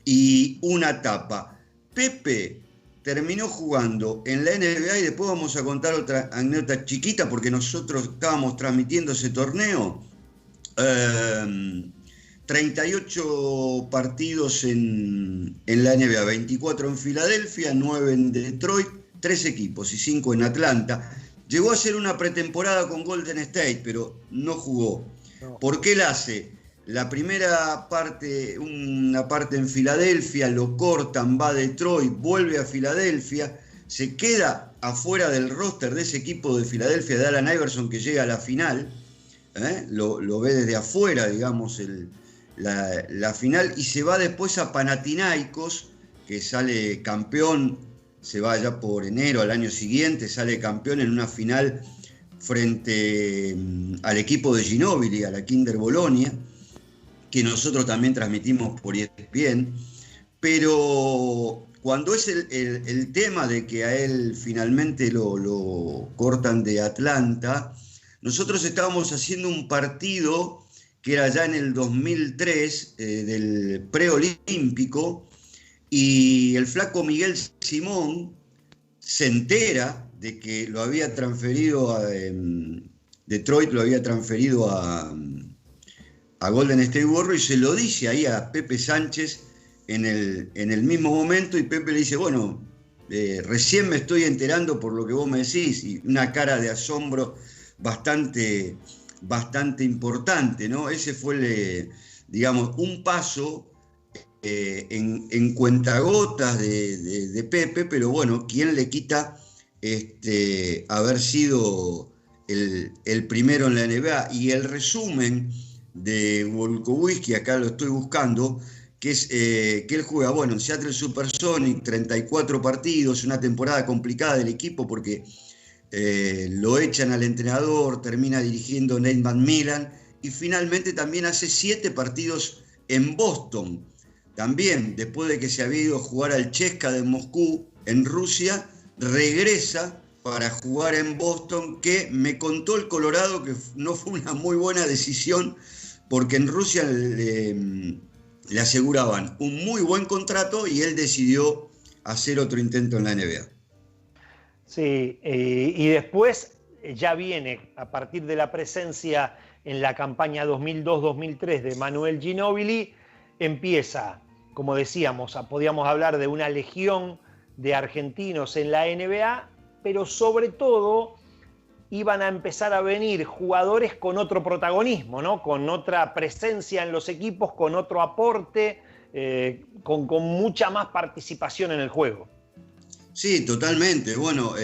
y una tapa. Pepe terminó jugando en la NBA, y después vamos a contar otra anécdota chiquita, porque nosotros estábamos transmitiendo ese torneo. 38 partidos en la NBA, 24 en Filadelfia, 9 en Detroit, 3 equipos y 5 en Atlanta. Llegó a hacer una pretemporada con Golden State, pero no jugó. No. ¿Por qué la hace? La primera parte, una parte en Filadelfia, lo cortan, va a Detroit, vuelve a Filadelfia, se queda afuera del roster de ese equipo de Filadelfia de Allen Iverson, que llega a la final, lo ve desde afuera, digamos, la final, y se va después a Panathinaikos, que sale campeón, se va ya por enero al año siguiente, sale campeón en una final frente al equipo de Ginóbili, a la Kinder Bologna, que nosotros también transmitimos por ESPN. Pero cuando es el tema de que a él finalmente lo cortan de Atlanta, nosotros estábamos haciendo un partido que era ya en el 2003, del preolímpico, y el flaco Miguel Simón se entera de que lo había transferido a Detroit, lo había transferido a Golden State Warriors, y se lo dice ahí a Pepe Sánchez en el mismo momento, y Pepe le dice, bueno, recién me estoy enterando por lo que vos me decís, y una cara de asombro bastante importante, ¿no? Ese fue, digamos, un paso en cuentagotas de Pepe, pero bueno, ¿quién le quita haber sido el primero en la NBA? Y el resumen de Golkowski, acá lo estoy buscando, que es que él juega, bueno, en Seattle Supersonics, 34 partidos, una temporada complicada del equipo porque lo echan al entrenador, termina dirigiendo Nate McMillan, y finalmente también hace 7 partidos en Boston. También, después de que se había ido a jugar al CSKA de Moscú, en Rusia, regresa para jugar en Boston, que me contó el Colorado que no fue una muy buena decisión, porque en Rusia le aseguraban un muy buen contrato y él decidió hacer otro intento en la NBA. Sí, y después ya viene, a partir de la presencia en la campaña 2002-2003 de Emanuel Ginóbili, empieza, como decíamos, podíamos hablar de una legión de argentinos en la NBA, pero sobre todo iban a empezar a venir jugadores con otro protagonismo, ¿no? Con otra presencia en los equipos, con otro aporte, con mucha más participación en el juego. Sí, totalmente. Bueno,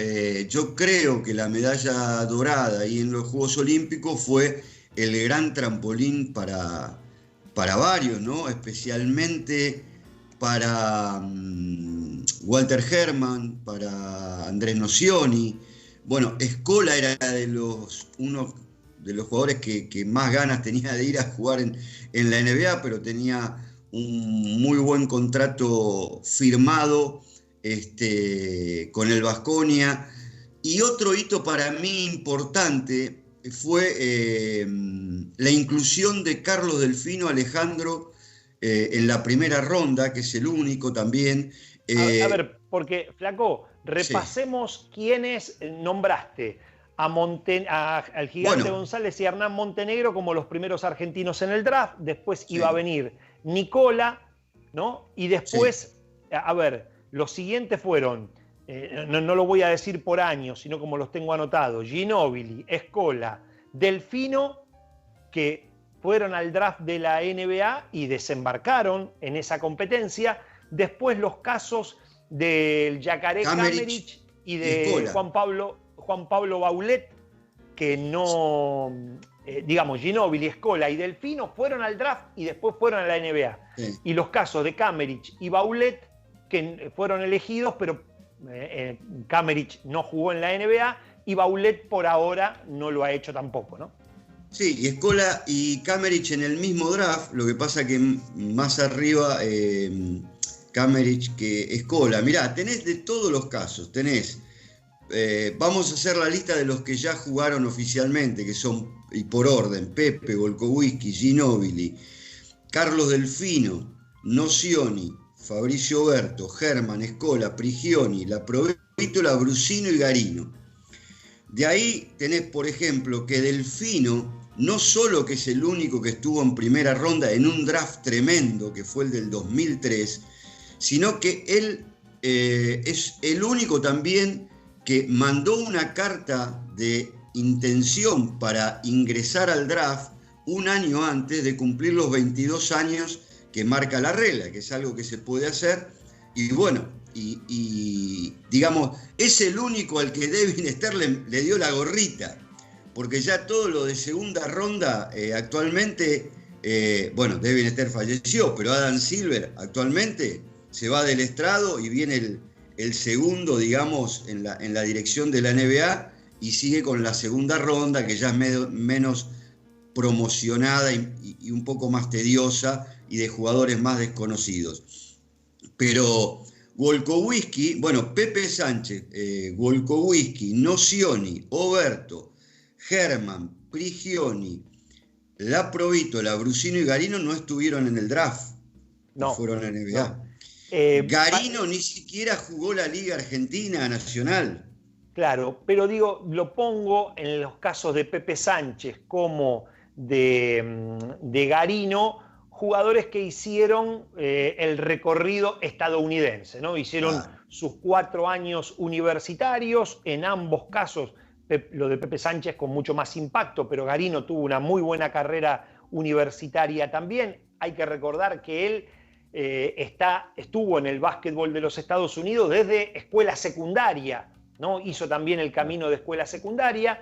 yo creo que la medalla dorada ahí en los Juegos Olímpicos fue el gran trampolín para varios, ¿no? Especialmente para Walter Herrmann, para Andrés Nocioni. Bueno, Scola era uno de los jugadores que más ganas tenía de ir a jugar en la NBA, pero tenía un muy buen contrato firmado con el Baskonia. Y otro hito para mí importante fue la inclusión de Carlos Delfino Alejandro en la primera ronda, que es el único también. A ver, porque, Flaco, repasemos quiénes nombraste. Al Gigante González y Hernán Montenegro como los primeros argentinos en el draft. Después iba a venir Nicola, ¿no? Y después, a ver, los siguientes fueron, no lo voy a decir por años, sino como los tengo anotados: Ginóbili, Scola, Delfino, que fueron al draft de la NBA y desembarcaron en esa competencia. Después los casos del Yacaré Kamerich y de Juan Pablo Baulet, que no, digamos, Ginóbili, Scola y Delfino fueron al draft y después fueron a la NBA. Sí. Y los casos de Kamerich y Baulet, que fueron elegidos, pero Kamerich no jugó en la NBA y Baulet por ahora no lo ha hecho tampoco, ¿no? Sí, y Scola y Kamerich en el mismo draft, lo que pasa que más arriba Kamerich que Scola. Mirá, tenés de todos los casos, tenés... vamos a hacer la lista de los que ya jugaron oficialmente, que son, y por orden: Pepe, Volkowski, Ginóbili, Carlos Delfino, Nocioni, Fabricio Berto, Herrmann, Scola, Prigioni, La Provítola, Brusino y Garino. De ahí tenés, por ejemplo, que Delfino, no solo que es el único que estuvo en primera ronda en un draft tremendo, que fue el del 2003, sino que él es el único también que mandó una carta de intención para ingresar al draft un año antes de cumplir los 22 años que marca la regla, que es algo que se puede hacer. Y bueno, y digamos, es el único al que Devin Sterling le dio la gorrita, porque ya todo lo de segunda ronda actualmente, bueno, Devin Sterling falleció, pero Adam Silver actualmente se va del estrado y viene el segundo, digamos, en la dirección de la NBA, y sigue con la segunda ronda, que ya es menos promocionada y un poco más tediosa, y de jugadores más desconocidos. Pero Volkowski, bueno, Pepe Sánchez, Volkowski, Nocioni, Oberto, Herrmann, Prigioni, La Provítola, Brusino y Garino no estuvieron en el draft, no fueron a la NBA. No. Garino ni siquiera jugó la Liga Argentina Nacional. Claro, pero digo, lo pongo en los casos de Pepe Sánchez como de Garino, jugadores que hicieron el recorrido estadounidense, ¿no? Hicieron sus 4 años universitarios, en ambos casos, lo de Pepe Sánchez con mucho más impacto, pero Garino tuvo una muy buena carrera universitaria también. Hay que recordar que él estuvo en el básquetbol de los Estados Unidos desde escuela secundaria, ¿no? Hizo también el camino de escuela secundaria,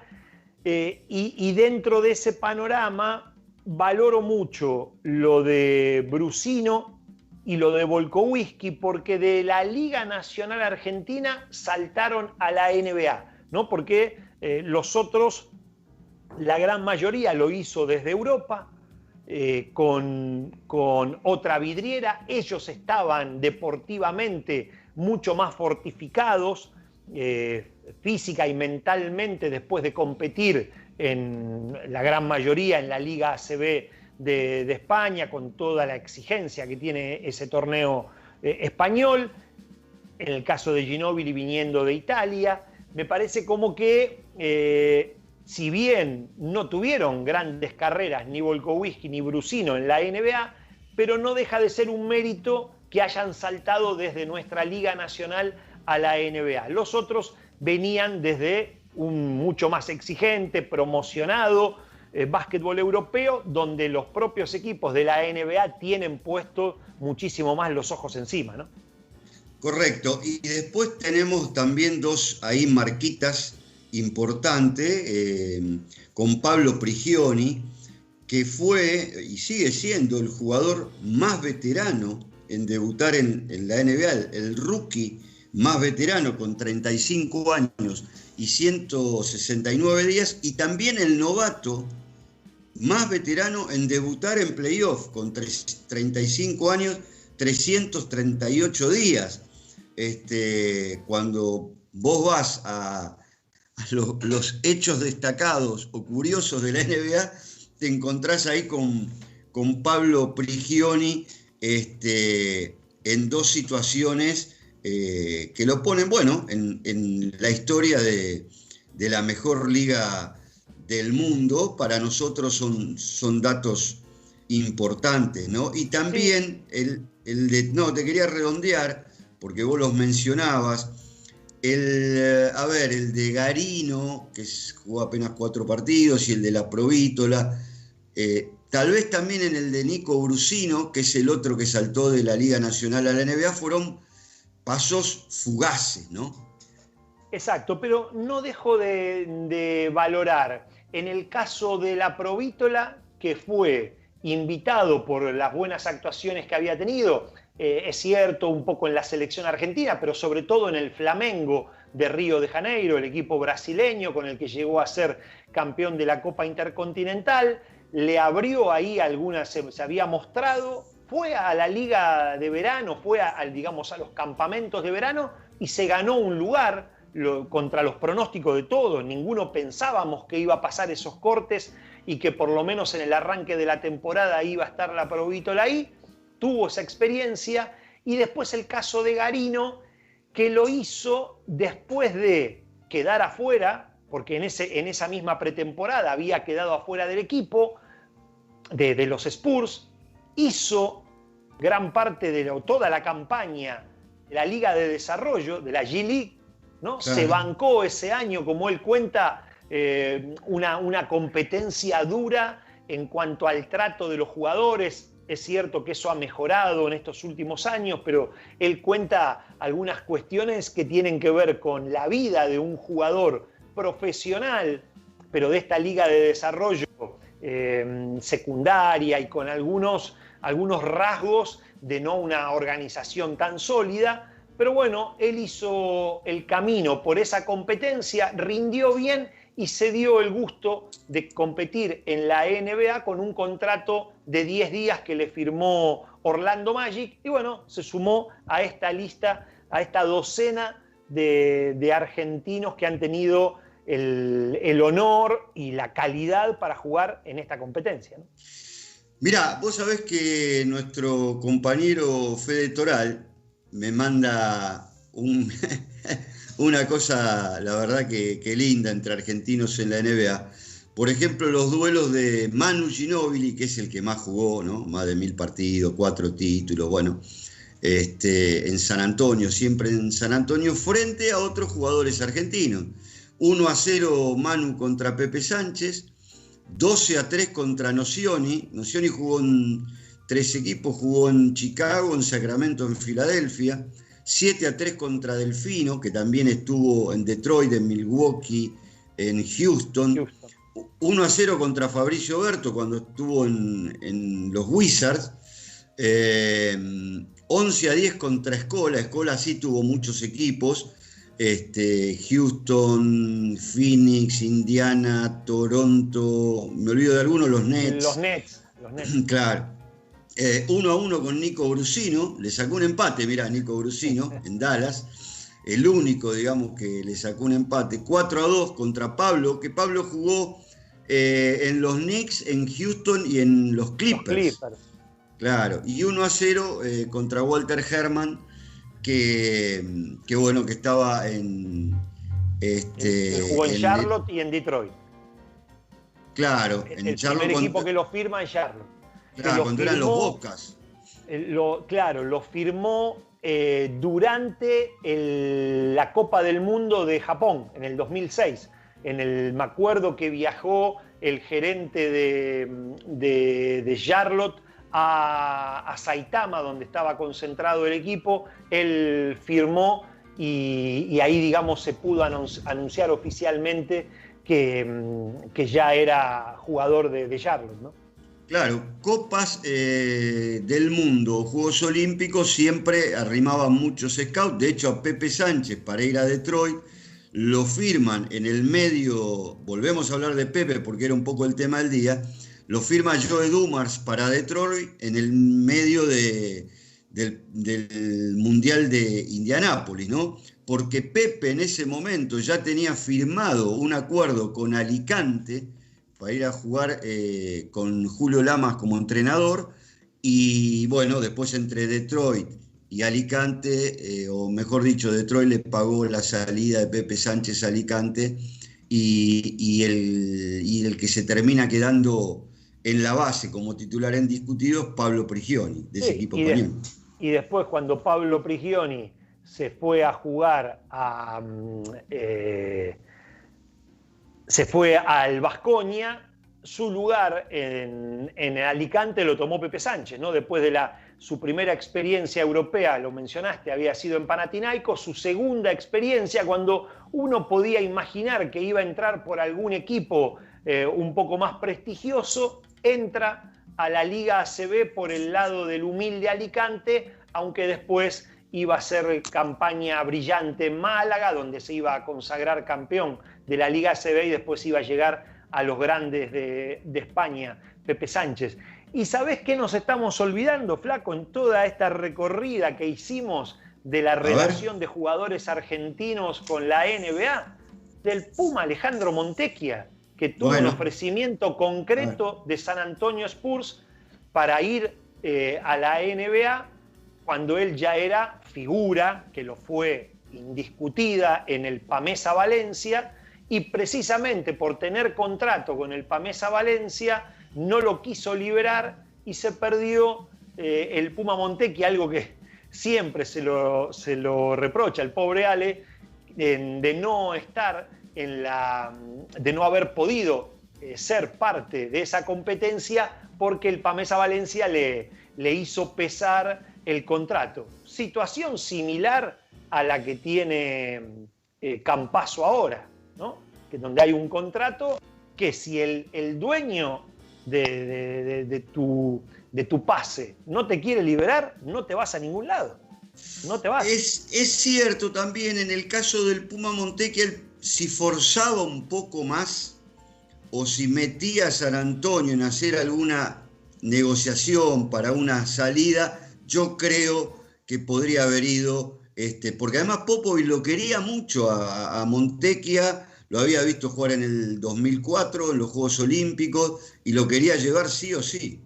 y dentro de ese panorama valoro mucho lo de Brusino y lo de Volkowski, porque de la Liga Nacional Argentina saltaron a la NBA, ¿no? Porque los otros, la gran mayoría lo hizo desde Europa, con otra vidriera. Ellos estaban deportivamente mucho más fortificados, física y mentalmente, después de competir en la gran mayoría en la Liga ACB de España, con toda la exigencia que tiene ese torneo español. En el caso de Ginóbili viniendo de Italia, me parece como que si bien no tuvieron grandes carreras ni Volkowski ni Brusino en la NBA, pero no deja de ser un mérito que hayan saltado desde nuestra Liga Nacional a la NBA. Los otros venían desde un mucho más exigente, promocionado básquetbol europeo, donde los propios equipos de la NBA tienen puesto muchísimo más los ojos encima, ¿no? Correcto. Y después tenemos también dos ahí marquitas importantes, con Pablo Prigioni, que fue y sigue siendo el jugador más veterano en debutar en la NBA, el rookie más veterano con 35 años y 169 días, y también el novato más veterano en debutar en playoff con 35 años, 338 días. Cuando vos vas a los hechos destacados o curiosos de la NBA, te encontrás ahí con Pablo Prigioni en dos situaciones que lo ponen, bueno, en la historia de la mejor liga del mundo. Para nosotros son datos importantes, ¿no? Y también te quería redondear, porque vos los mencionabas, el de Garino, que jugó apenas 4 partidos, y el de la Provítola, tal vez también en el de Nico Brusino, que es el otro que saltó de la Liga Nacional a la NBA, fueron pasos fugaces, ¿no? Exacto, pero no dejo de valorar, en el caso de la Provítola, que fue invitado por las buenas actuaciones que había tenido, es cierto, un poco en la selección argentina, pero sobre todo en el Flamengo de Río de Janeiro, el equipo brasileño con el que llegó a ser campeón de la Copa Intercontinental, le abrió ahí algunas, se había mostrado, fue a la liga de verano, fue a los campamentos de verano y se ganó un lugar contra los pronósticos de todos. Ninguno pensábamos que iba a pasar esos cortes y que por lo menos en el arranque de la temporada iba a estar la Provítola ahí. Tuvo esa experiencia, y después el caso de Garino, que lo hizo después de quedar afuera, porque en esa misma pretemporada había quedado afuera del equipo, de los Spurs, hizo gran parte de toda la campaña de la Liga de Desarrollo, de la G-League, ¿no? Claro. Se bancó ese año, como él cuenta, una competencia dura en cuanto al trato de los jugadores. Es cierto que eso ha mejorado en estos últimos años, pero él cuenta algunas cuestiones que tienen que ver con la vida de un jugador profesional, pero de esta liga de desarrollo secundaria, y con algunos rasgos de no una organización tan sólida. Pero bueno, él hizo el camino por esa competencia, rindió bien y se dio el gusto de competir en la NBA con un contrato de 10 días que le firmó Orlando Magic, y bueno, se sumó a esta lista, a esta docena de argentinos que han tenido el honor y la calidad para jugar en esta competencia, ¿no? Mirá, vos sabés que nuestro compañero Fede Toral me manda una cosa, la verdad que linda, entre argentinos en la NBA. Por ejemplo, los duelos de Manu Ginóbili, que es el que más jugó, ¿no? Más de 1000 partidos, 4 títulos, bueno, en San Antonio, siempre en San Antonio, frente a otros jugadores argentinos. 1-0 Manu contra Pepe Sánchez, 12-3 contra Nocioni. Nocioni jugó en 3 equipos, jugó en Chicago, en Sacramento, en Filadelfia. 7-3 contra Delfino, que también estuvo en Detroit, en Milwaukee, en Houston. 1-0 contra Fabricio Berto cuando estuvo en los Wizards. 11-10 contra Escola. Escola sí tuvo muchos equipos. Houston, Phoenix, Indiana, Toronto, me olvido de algunos, los Nets. Los Nets. Claro. 1-1 con Nico Brusino, le sacó un empate, mirá, Nico Brusino, en Dallas, el único, digamos, que le sacó un empate. 4-2 contra Pablo, que Pablo jugó en los Knicks, en Houston y en los Clippers. Claro, y 1-0 contra Walter Herman, que bueno, que estaba jugó en Charlotte y en Detroit. Claro, en Charlotte. El primer equipo que lo firma en Charlotte. Claro, cuando eran los Bobcats. Lo firmó durante la Copa del Mundo de Japón, en el 2006. Me acuerdo que viajó el gerente de Charlotte a Saitama, donde estaba concentrado el equipo. Él firmó y ahí, digamos, se pudo anunciar oficialmente que ya era jugador de Charlotte, ¿no? Claro, Copas del Mundo, Juegos Olímpicos, siempre arrimaban muchos scouts. De hecho, a Pepe Sánchez, para ir a Detroit, lo firman en el medio, volvemos a hablar de Pepe porque era un poco el tema del día, lo firma Joe Dumars para Detroit en el medio del Mundial de Indianápolis, ¿no? Porque Pepe en ese momento ya tenía firmado un acuerdo con Alicante para ir a jugar con Julio Lamas como entrenador, y bueno, después entre Detroit y Alicante, o mejor dicho, Detroit le pagó la salida de Pepe Sánchez a Alicante, y el que se termina quedando en la base como titular indiscutido es Pablo Prigioni, de ese equipo español. Y después, cuando Pablo Prigioni se fue a jugar se fue al Baskonia, su lugar en Alicante lo tomó Pepe Sánchez, ¿no? Después de su primera experiencia europea, lo mencionaste, había sido en Panathinaikos, su segunda experiencia, cuando uno podía imaginar que iba a entrar por algún equipo un poco más prestigioso, entra a la Liga ACB por el lado del humilde Alicante, aunque después iba a ser campaña brillante en Málaga, donde se iba a consagrar campeón de la Liga ACB y después iba a llegar a los grandes de España, Pepe Sánchez. ¿Y sabés qué nos estamos olvidando, Flaco, en toda esta recorrida que hicimos de la relación de jugadores argentinos con la NBA? Del Puma Alejandro Montecchia, que tuvo un ofrecimiento concreto de San Antonio Spurs para ir a la NBA cuando él ya era figura, que lo fue indiscutida en el Pamesa Valencia, y precisamente por tener contrato con el Pamesa Valencia no lo quiso liberar y se perdió el Puma Montecchia, algo que siempre se lo reprocha el pobre Ale, de no estar de no haber podido ser parte de esa competencia porque el Pamesa Valencia le hizo pesar el contrato. Situación similar a la que tiene Campazzo ahora, ¿no? Que donde hay un contrato que si el dueño de tu pase no te quiere liberar, no te vas a ningún lado. No te vas. Es cierto también en el caso del Puma Montecchia, si forzaba un poco más o si metía a San Antonio en hacer alguna negociación para una salida, yo creo que podría haber ido, porque además Popovic lo quería mucho a Montecchia, lo había visto jugar en el 2004 en los Juegos Olímpicos y lo quería llevar sí o sí.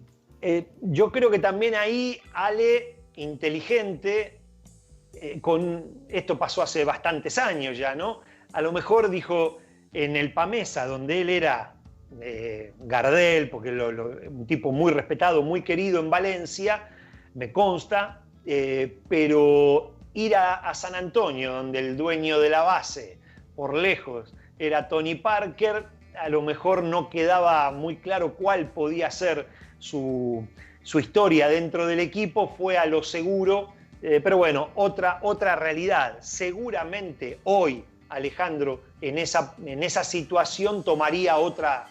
Yo creo que también ahí Ale, inteligente, esto pasó hace bastantes años ya, ¿no? A lo mejor dijo en el Pamesa, donde él era Gardel, porque un tipo muy respetado, muy querido en Valencia, me consta, pero ir a San Antonio, donde el dueño de la base, por lejos, era Tony Parker, a lo mejor no quedaba muy claro cuál podía ser su historia dentro del equipo, fue a lo seguro, pero bueno, otra realidad. Seguramente hoy Alejandro en esa situación tomaría otra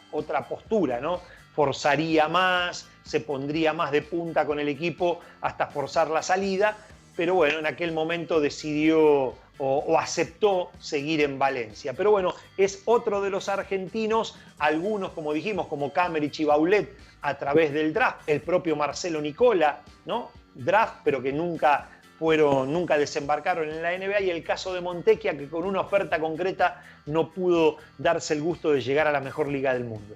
postura, ¿no? Forzaría más, se pondría más de punta con el equipo hasta forzar la salida, pero bueno, en aquel momento decidió o aceptó seguir en Valencia. Pero bueno, es otro de los argentinos, algunos, como dijimos, como Kamerich y Baulet, a través del draft, el propio Marcelo Nicola, ¿no? Draft, pero que nunca desembarcaron en la NBA, y el caso de Montecchia, que con una oferta concreta no pudo darse el gusto de llegar a la mejor liga del mundo.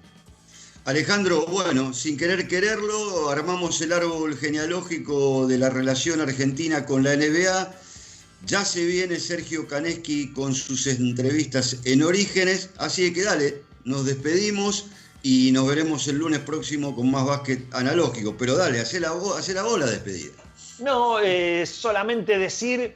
Alejandro, bueno, sin querer quererlo, armamos el árbol genealógico de la relación argentina con la NBA. Ya se viene Sergio Kaneski con sus entrevistas en Orígenes, así que dale, nos despedimos y nos veremos el lunes próximo con más básquet analógico. Pero dale, hacé la bola despedida. No, solamente decir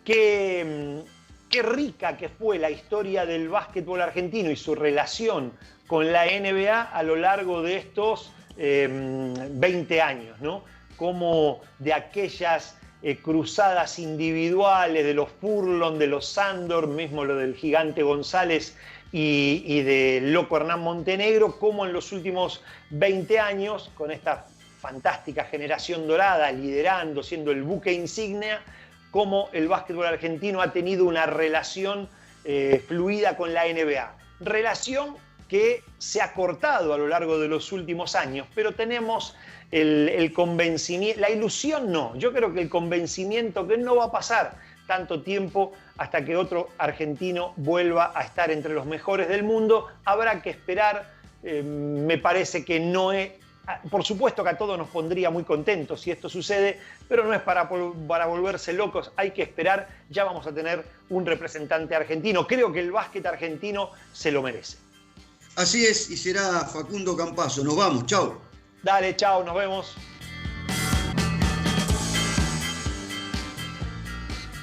que qué rica que fue la historia del básquetbol argentino y su relación con la NBA a lo largo de estos 20 años, ¿no? Como de aquellas cruzadas individuales, de los Furlong, de los Sandor, mismo lo del Gigante González y del loco Hernán Montenegro, como en los últimos 20 años, con esta fantástica generación dorada, liderando, siendo el buque insignia, como el básquetbol argentino ha tenido una relación fluida con la NBA. Relación que se ha cortado a lo largo de los últimos años, pero tenemos el convencimiento, la ilusión no, yo creo que el convencimiento que no va a pasar tanto tiempo hasta que otro argentino vuelva a estar entre los mejores del mundo. Habrá que esperar, me parece que no es, por supuesto que a todos nos pondría muy contentos si esto sucede, pero no es para volverse locos, hay que esperar, ya vamos a tener un representante argentino, creo que el básquet argentino se lo merece. Así es, y será Facundo Campazzo. Nos vamos, chau. Dale, chau, nos vemos.